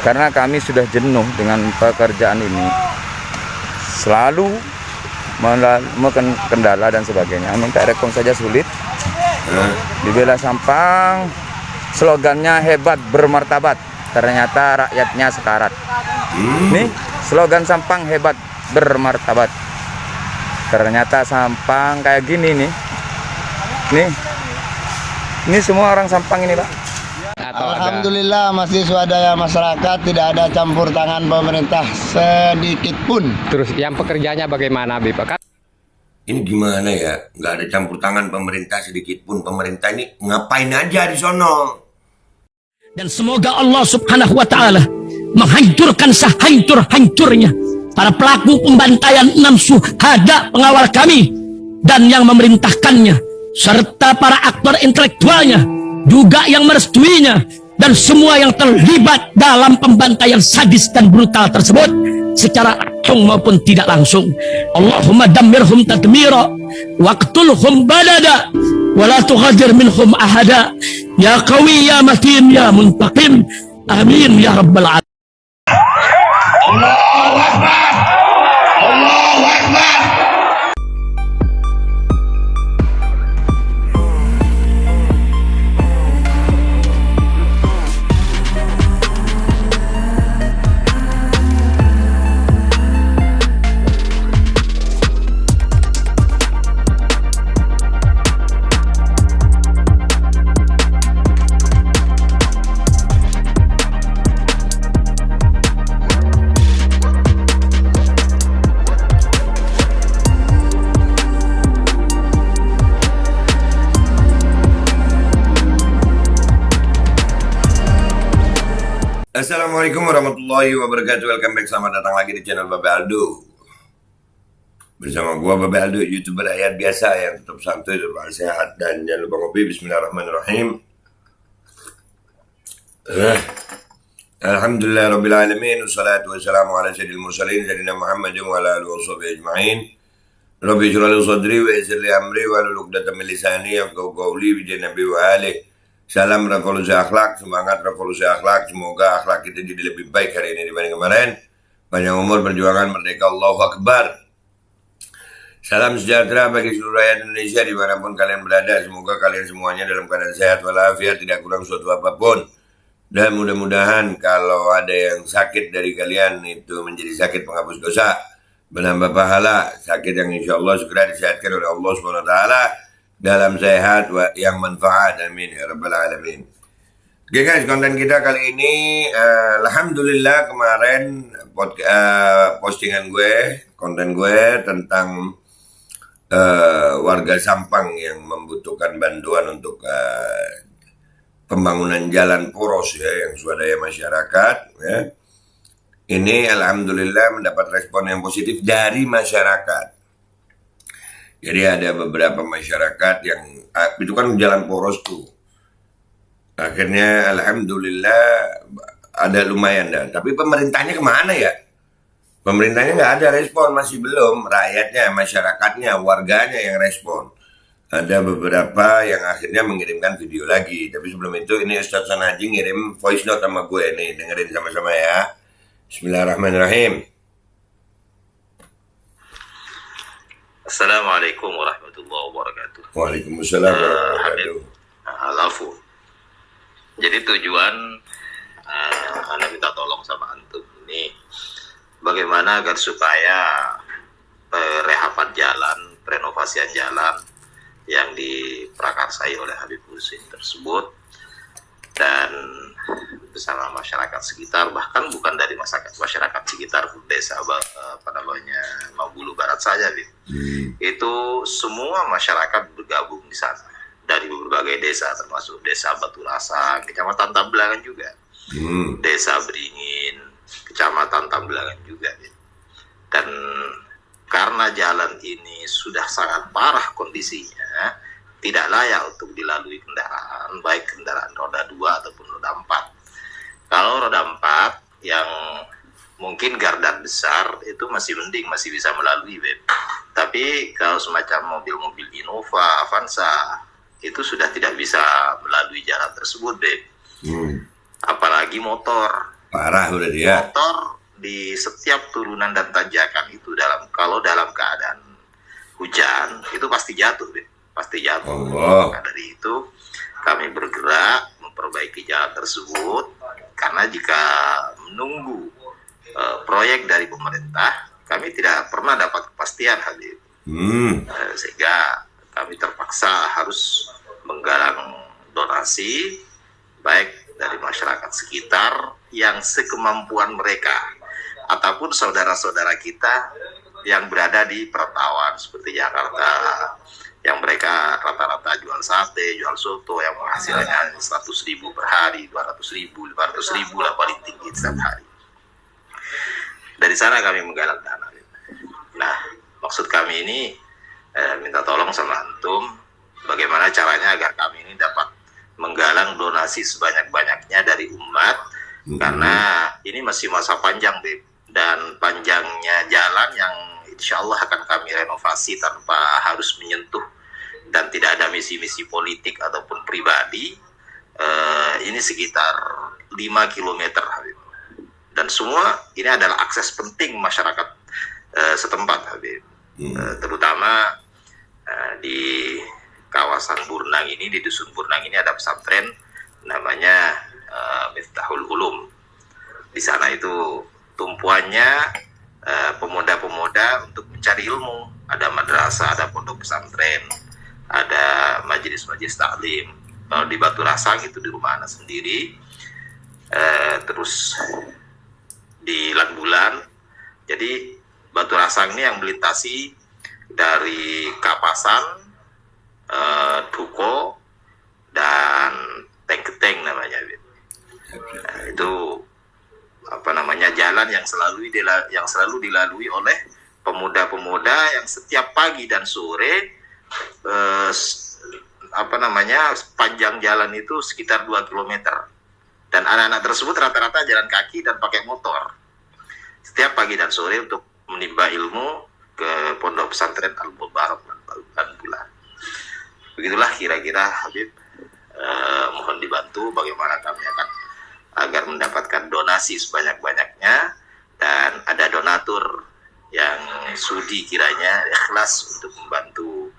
Karena kami sudah jenuh dengan pekerjaan ini, selalu kendala dan sebagainya. Minta rekom saja sulit. Dibela Sampang, slogannya hebat bermartabat, ternyata rakyatnya sekarat. Nih slogan Sampang hebat bermartabat, ternyata Sampang kayak gini nih. Ini semua orang Sampang ini, Pak. Alhamdulillah masih swadaya masyarakat, tidak ada campur tangan pemerintah sedikit pun. Terus yang pekerjanya bagaimana, Pak? Ini gimana ya? Nggak ada campur tangan pemerintah sedikit pun. Pemerintah ini ngapain aja di sono? Dan semoga Allah Subhanahu wa Ta'ala menghancurkan sehancur-hancurnya para pelaku pembantaian 6 syuhada pengawal kami dan yang memerintahkannya, serta para aktor intelektualnya juga yang merestuinya, dan semua yang terlibat dalam pembantaian sadis dan brutal tersebut secara langsung maupun tidak langsung. Allahumma dammirhum tadmira waqtulhum badada wala tughadir minhum ahada ya qawi ya matin ya muntaqim amin ya rabbal alamin. Allahu Akbar! Allahu Akbar! Assalamualaikum warahmatullahi wabarakatuh. Welcome back, selamat datang lagi di channel Babe Aldo. Bersama gua Babe Aldo, YouTuber rakyat biasa yang tetap santuy, tetap sehat, dan jangan lupa ngopi. Bismillahirrahmanirrahim. Alhamdulillah rabbil alamin, wassalatu wassalamu ala sayyidil mursalin sayyidina Muhammadin wa ala alihi washabihi ajma'in. Rabbi shrah li sadri wa yassir li amri wa hlul 'uqdatam min lisani yafqahu qawli bi nabi wa alihi. Salam revolusi akhlak, semangat revolusi akhlak. Semoga akhlak kita jadi lebih baik hari ini dibanding kemarin. Panjang umur, perjuangan, merdeka, Allahu Akbar. Salam sejahtera bagi seluruh rakyat Indonesia dimanapun kalian berada. Semoga kalian semuanya dalam keadaan sehat walafiat, tidak kurang suatu apapun. Dan mudah-mudahan kalau ada yang sakit dari kalian itu menjadi sakit penghapus dosa, menambah pahala, sakit yang insya Allah segera disehatkan oleh Allah SWT dalam sehat yang manfaat, amin ya rabbal alamin. Oke guys, konten kita kali ini alhamdulillah kemarin postingan gue, konten gue tentang warga Sampang yang membutuhkan bantuan untuk pembangunan jalan poros ya, yang swadaya masyarakat ya. Ini alhamdulillah mendapat respon yang positif dari masyarakat. Jadi ada beberapa masyarakat yang itu kan jalan poros tuh. Akhirnya alhamdulillah ada lumayan dah. Tapi pemerintahnya kemana ya? Pemerintahnya nggak ada respon, masih belum. Rakyatnya, masyarakatnya, warganya yang respon. Ada beberapa yang akhirnya mengirimkan video lagi. Tapi sebelum itu ini Ustadz Sanaji ngirim voice note sama gue nih. Dengerin sama-sama ya. Bismillahirrahmanirrahim. Assalamualaikum warahmatullahi wabarakatuh. Waalaikumsalam warahmatullahi wabarakatuh. Jadi tujuan Anda minta tolong sama antum ini bagaimana agar supaya rehapan jalan, renovasian jalan yang diprakarsai oleh Habib Husin tersebut dan bersama masyarakat sekitar, bahkan bukan dari masyarakat sekitar desa Mabulu Barat saja, itu semua masyarakat bergabung di sana dari berbagai desa, termasuk desa Batu Lasang, kecamatan Tambelangan juga, desa Beringin, kecamatan Tambelangan juga, dan karena jalan ini sudah sangat parah kondisinya, tidak layak untuk dilalui kendaraan, baik kendaraan roda 2 ataupun roda 4. Kalau roda 4 yang mungkin gardan besar itu masih mending, masih bisa melalui, Beb. Tapi kalau semacam mobil-mobil Innova, Avanza, itu sudah tidak bisa melalui jalan tersebut, Beb. Apalagi motor. Parah udah dia. Motor di setiap turunan dan tanjakan itu kalau dalam keadaan hujan itu pasti jatuh, pasti jatuh. Allah. Maka dari itu kami bergerak memperbaiki jalan tersebut, karena jika menunggu proyek dari pemerintah, kami tidak pernah dapat kepastian, Habib. Sehingga kami terpaksa harus menggalang donasi baik dari masyarakat sekitar yang sekemampuan mereka, ataupun saudara-saudara kita yang berada di perantauan seperti Jakarta, yang mereka rata-rata jual sate, jual soto, yang penghasilannya 100.000 per hari, 200.000, 500.000 lah paling tinggi setiap hari. Dari sana kami menggalang dana. Nah, maksud kami ini minta tolong sama antum, bagaimana caranya agar kami ini dapat menggalang donasi sebanyak-banyaknya dari umat, karena ini masih masa panjang, Beb, dan panjangnya jalan yang insya Allah akan kami renovasi tanpa harus menyentuh dan tidak ada misi-misi politik ataupun pribadi. Ini sekitar 5 km, Habib. Dan semua ini adalah akses penting masyarakat setempat, Habib. Terutama di kawasan Burnang ini, di dusun Burnang ini ada pesantren namanya Miftahul Ulum. Di sana itu tumpuannya pemuda-pemuda untuk mencari ilmu. Ada madrasah, ada pondok pesantren, ada majelis-majelis taklim. Kalau di Batu Rasang itu di rumah anak sendiri, terus di Lambulan. Jadi Batu Rasang ini yang melintasi dari Kapasan, Duko, dan Tengketeng namanya. Nah, itu jalan yang selalu dilalui oleh pemuda-pemuda yang setiap pagi dan sore panjang jalan itu sekitar 2 km. Dan anak-anak tersebut rata-rata jalan kaki dan pakai motor setiap pagi dan sore untuk menimba ilmu ke pondok pesantren Al-Mubarak dan Bulan. Begitulah kira-kira, Habib. Mohon dibantu bagaimana kami agar mendapatkan donasi sebanyak-banyaknya, dan ada donatur yang sudi kiranya ikhlas untuk membantu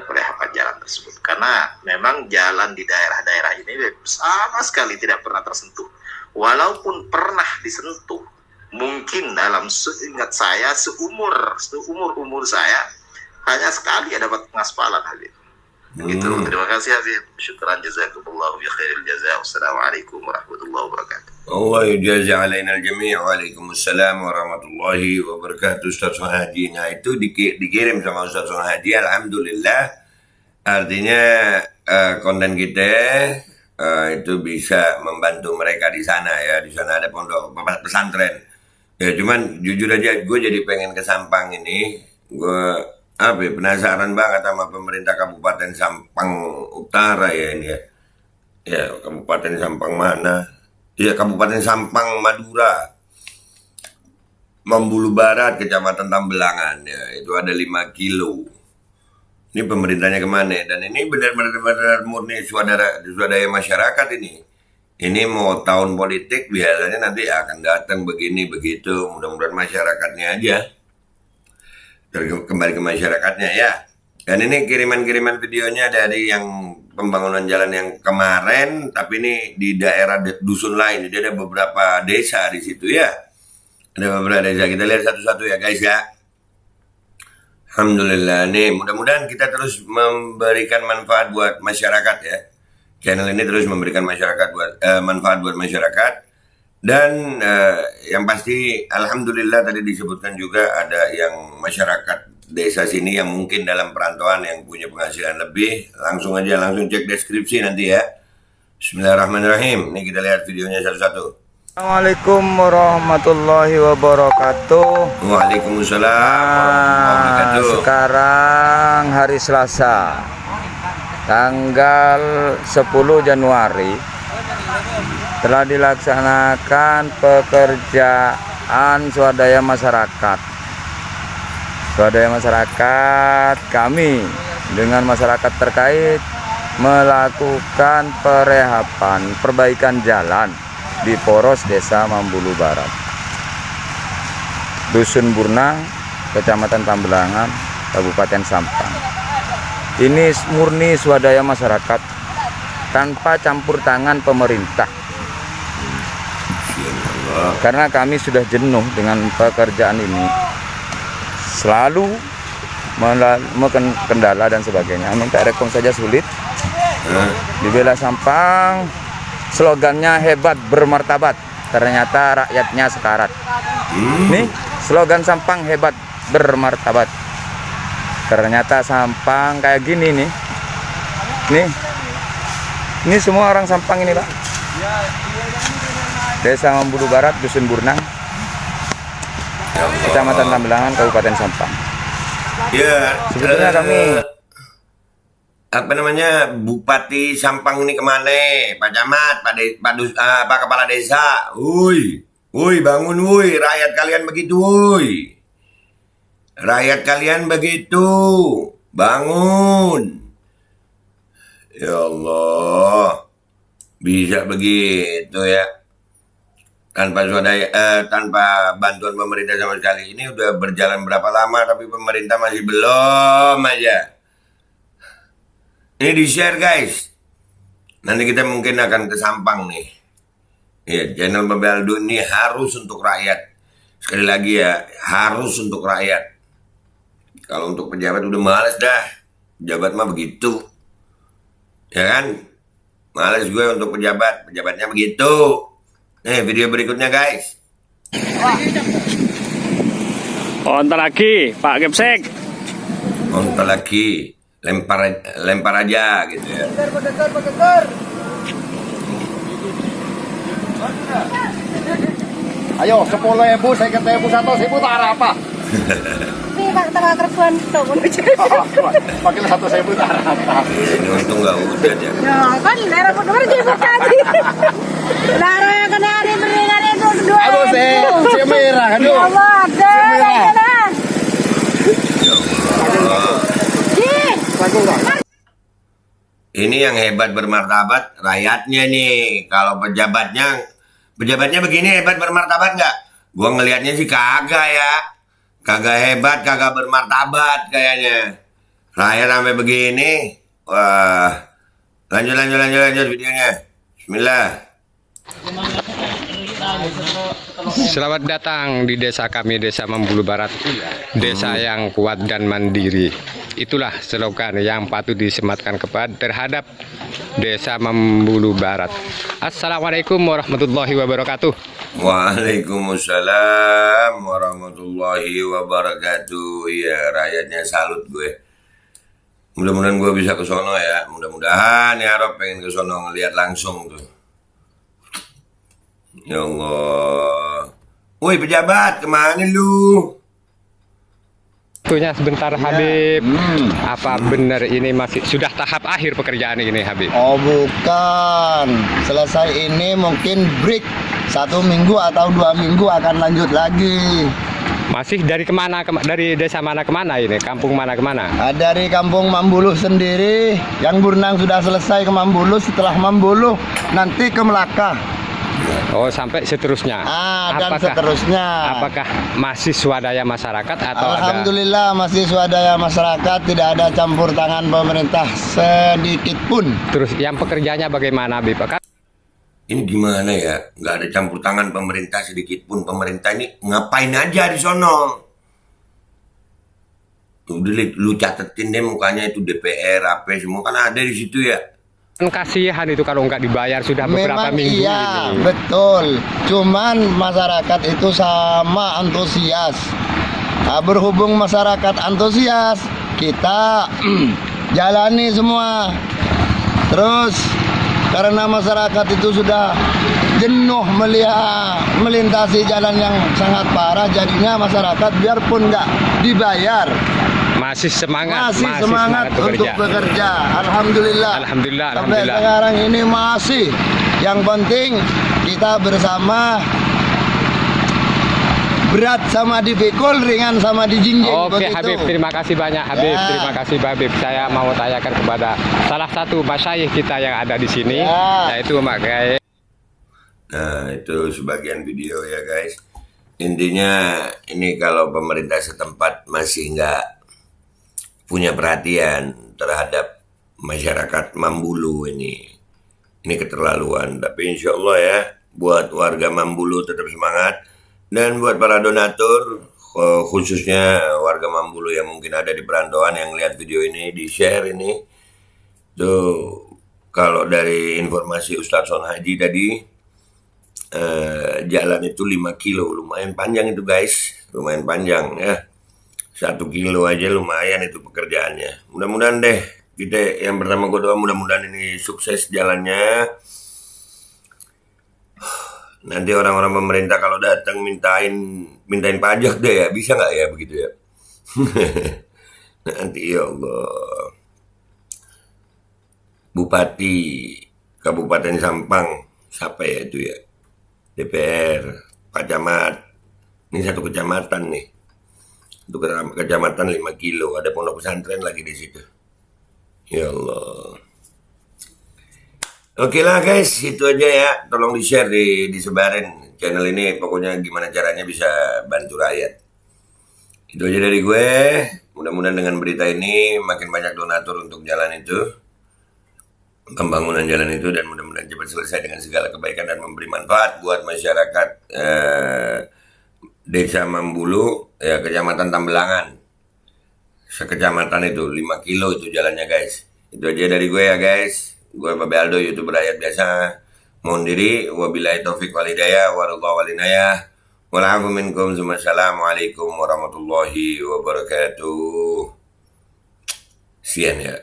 perehapan jalan tersebut, karena memang jalan di daerah-daerah ini sama sekali tidak pernah tersentuh. Walaupun pernah disentuh, mungkin dalam seingat saya seumur saya hanya sekali dapat pengaspalan, Habib. Begitu. Terima kasih, Habib. Syukran jazakumullahu bi khairil jazaa. Wassalamualaikum warahmatullahi wabarakatuh. Allah yujazi alaina al-jami'. Waalaikumsalam warahmatullahi wabarakatuh. Ustaz Sohadi. Nah, itu dikirim sama Ustaz Sohadi. Alhamdulillah. Artinya konten kita itu bisa membantu mereka di sana ya. Di sana ada pondok pesantren. Ya, cuman jujur aja gue jadi pengen ke Sampang ini. Gue penasaran banget sama pemerintah Kabupaten Sampang Utara ya ini ya. Ya, Kabupaten Sampang mana? Ya, Kabupaten Sampang Madura. Membulu Barat, Kecamatan Tambelangan ya. Itu ada 5 kilo. Ini pemerintahnya kemana? Dan ini benar-benar murni swadaya masyarakat ini. Ini mau tahun politik biasanya nanti akan datang begini begitu. Mudah-mudahan masyarakatnya aja kembali ke masyarakatnya ya. Dan ini kiriman-kiriman videonya dari yang pembangunan jalan yang kemarin, tapi ini di daerah dusun lain. Jadi ada beberapa desa di situ ya. Ada beberapa desa. Kita lihat satu-satu ya guys ya. Alhamdulillah nih, mudah-mudahan kita terus memberikan manfaat buat masyarakat ya. Channel ini terus memberikan manfaat buat masyarakat. Dan yang pasti alhamdulillah tadi disebutkan juga ada yang masyarakat desa sini yang mungkin dalam perantauan yang punya penghasilan lebih. Langsung cek deskripsi nanti ya. Bismillahirrahmanirrahim. Ini kita lihat videonya satu-satu. Assalamualaikum warahmatullahi wabarakatuh. Waalaikumsalam warahmatullahi wabarakatuh. Sekarang hari Selasa, tanggal 10 Januari. Telah dilaksanakan pekerjaan swadaya masyarakat. Swadaya masyarakat kami dengan masyarakat terkait melakukan perehapan, perbaikan jalan di Poros Desa Mambulu Barat, Dusun Burnang, Kecamatan Tambelangan, Kabupaten Sampang. Ini murni swadaya masyarakat tanpa campur tangan pemerintah. Karena kami sudah jenuh dengan pekerjaan ini, selalu kendala dan sebagainya. Minta rekom saja sulit. Dibela Sampang, slogannya hebat bermartabat, ternyata rakyatnya sekarat. Nih slogan Sampang hebat bermartabat, ternyata Sampang kayak gini nih. Ini semua orang Sampang ini, Pak. Desa Mambulu Barat, Dusun Burnang, Kecamatan Tambelangan, Kabupaten Sampang. Ya, Sebetulnya kami Bupati Sampang ini kemana? Pak Camat, Pak Kepala Desa. Woi, bangun woi, rakyat kalian begitu woi. Rakyat kalian begitu. Bangun. Ya Allah. Bisa begitu ya. Tanpa bantuan pemerintah sama sekali. Ini udah berjalan berapa lama tapi pemerintah masih belum aja. Ini di-share guys. Nanti kita mungkin akan ke Sampang nih. Ya, channel Babeldo ini harus untuk rakyat. Sekali lagi ya, harus untuk rakyat. Kalau untuk pejabat udah males dah. Pejabat mah begitu. Ya kan? Males gue untuk pejabatnya begitu. Nih video berikutnya guys. Onta lagi, Pak Gepsek. Onta lagi, lempar aja gitu ya. Ayo 10.000, saya kata 1.000 tak ada apa. Ini Pak tengah kerjaan tuh. Pakai 1.000 tak ada apa. Ini untung gak udah ya. Ya kan daerah bener di Bekasi. Daerah yang kena hari beringan itu 2. Aduh, si merah, aduh. Ya Allah, daerah. Ini yang hebat bermartabat rakyatnya nih. Kalau pejabatnya begini hebat bermartabat nggak? Gua ngelihatnya sih kagak ya. Kagak hebat, kagak bermartabat kayaknya. Rakyat sampai begini. Wah. Lanjut videonya. Bismillah. Selamat datang di desa kami, Desa Mambulu Barat. Desa yang kuat dan mandiri. Itulah slogan yang patut disematkan terhadap Desa Mambulu Barat. Assalamualaikum warahmatullahi wabarakatuh. Waalaikumsalam warahmatullahi wabarakatuh. Ya, rakyatnya salut gue. Mudah-mudahan gue bisa ke sono ya. Mudah-mudahan ya Rob pengen ke sono ngeliat langsung tuh. Ya Allah. Woi pejabat, kemana lu? Waktunya sebentar Habib. Apa benar ini masih sudah tahap akhir pekerjaan ini Habib? Oh bukan, selesai ini mungkin break 1 minggu atau 2 minggu akan lanjut lagi. Masih dari kemana? Dari desa mana kemana ini? Kampung mana kemana? Dari kampung Mambulu sendiri, yang Burnang sudah selesai ke Mambulu, setelah Mambulu nanti ke Melaka. Oh sampai seterusnya. Dan seterusnya. Apakah masih swadaya masyarakat atau Alhamdulillah masih swadaya masyarakat, tidak ada campur tangan pemerintah sedikit pun. Terus yang pekerjanya bagaimana Habib? Ini gimana ya? Nggak ada campur tangan pemerintah sedikit pun. Pemerintah ini ngapain aja di sono? Tuh, lu catetin deh mukanya itu DPR, apa semua kan ada di situ ya. Kan kasihan itu kalau nggak dibayar sudah beberapa Memang minggu iya, ini. betul. Cuman masyarakat itu sama antusias. Berhubung masyarakat antusias, kita jalani semua. Terus karena masyarakat itu sudah jenuh melintasi jalan yang sangat parah, jadinya masyarakat biarpun nggak dibayar Masih semangat untuk bekerja. Alhamdulillah. Sampai sekarang ini masih. Yang penting kita bersama, berat sama dipikul, ringan sama dijinjing. Oke begitu. Habib, terima kasih banyak Habib. Ya. Terima kasih Habib. Saya mau tanyakan kepada salah satu masyayikh kita yang ada di sini, Ya. yaitu Mak Kiai. Nah, itu sebagian video ya guys. Intinya ini kalau pemerintah setempat masih nggak punya perhatian terhadap masyarakat Mambulu ini keterlaluan. Tapi insya Allah ya, buat warga Mambulu tetap semangat. Dan buat para donatur, khususnya warga Mambulu yang mungkin ada di perantauan yang lihat video ini, di share ini. Tuh, kalau dari informasi Ustadz Son Haji tadi, jalan itu 5 kilo, lumayan panjang itu guys, lumayan panjang ya. 1 kilo aja lumayan itu pekerjaannya. Mudah-mudahan deh, kita yang pertama gue doa mudah-mudahan ini sukses jalannya. Nanti orang-orang pemerintah kalau datang mintain pajak deh ya, bisa nggak ya begitu ya? Nanti ya Allah. Bupati Kabupaten Sampang, siapa ya itu ya? DPR, Pak Camat. Ini satu kecamatan nih. Itu kecamatan 5 kilo, ada pondok pesantren lagi di situ. Ya Allah. Oke lah guys, itu aja ya. Tolong di-share, disebarin channel ini. Pokoknya gimana caranya bisa bantu rakyat. Itu aja dari gue. Mudah-mudahan dengan berita ini makin banyak donatur untuk jalan itu, pembangunan jalan itu, dan mudah-mudahan cepat selesai dengan segala kebaikan dan memberi manfaat buat masyarakat Desa Mambulu, ya, Kecamatan Tambelangan. Sekecamatan itu 5 kilo itu jalannya guys. Itu aja dari gue ya guys. Gue Babe Aldo, YouTuber rakyat biasa. Mohon diri, wabillahi taufiq walhidayah, warahmatullahi wabarakatuh. Walafu minkum, assalamualaikum warahmatullahi wabarakatuh. Sian ya.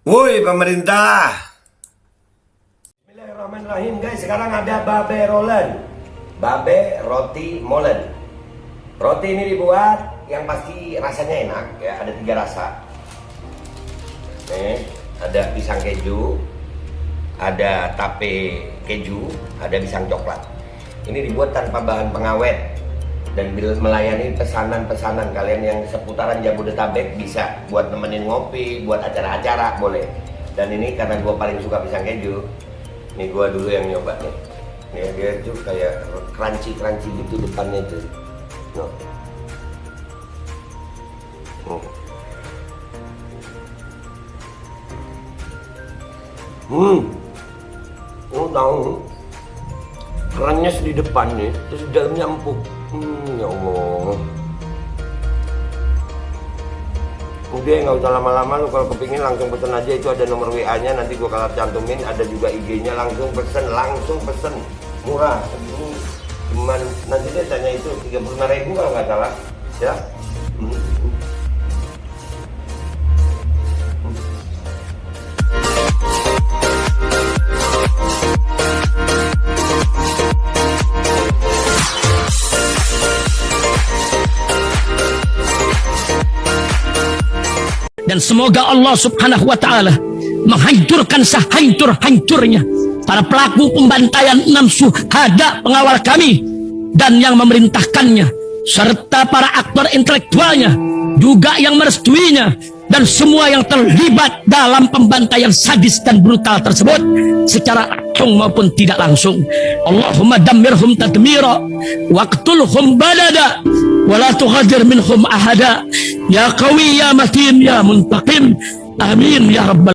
Woi pemerintah. Bismillahirrahmanirrahim guys. Sekarang ada Babe Rolen, Babe Roti Molen. Roti ini dibuat yang pasti rasanya enak ya. Ada 3 rasa. Ada pisang keju, ada tape keju, ada pisang coklat. Ini dibuat tanpa bahan pengawet dan melayani pesanan-pesanan kalian yang seputaran Jabodetabek, bisa buat nemenin ngopi, buat acara-acara boleh. Dan ini karena gue paling suka pisang keju, ini gue dulu yang nyoba nih. Nih dia tuh kayak crunchy gitu depannya tuh. No. Oh tahu, kerennya di depannya, terus di dalamnya empuk. Ya Allah. Udah nggak usah lama-lama, lu kalau kepingin langsung pesen aja, itu ada nomor WA-nya, nanti gua kalau cantumin, ada juga IG-nya, langsung pesen, murah. Segini cuman nanti dia tanya itu 35.000 kalau nggak salah, ya. Dan semoga Allah subhanahu wa ta'ala menghancurkan sehancur-hancurnya para pelaku pembantaian 6 syuhada pengawal kami dan yang memerintahkannya, serta para aktor intelektualnya juga yang merestuinya, dan semua yang terlibat dalam pembantaian sadis dan brutal tersebut secara langsung maupun tidak langsung. Allahumma dammirhum tadmira waqtulhum badada wala tughadir minhum ahada ya qawi ya matin ya muntaqim, amin ya rabbal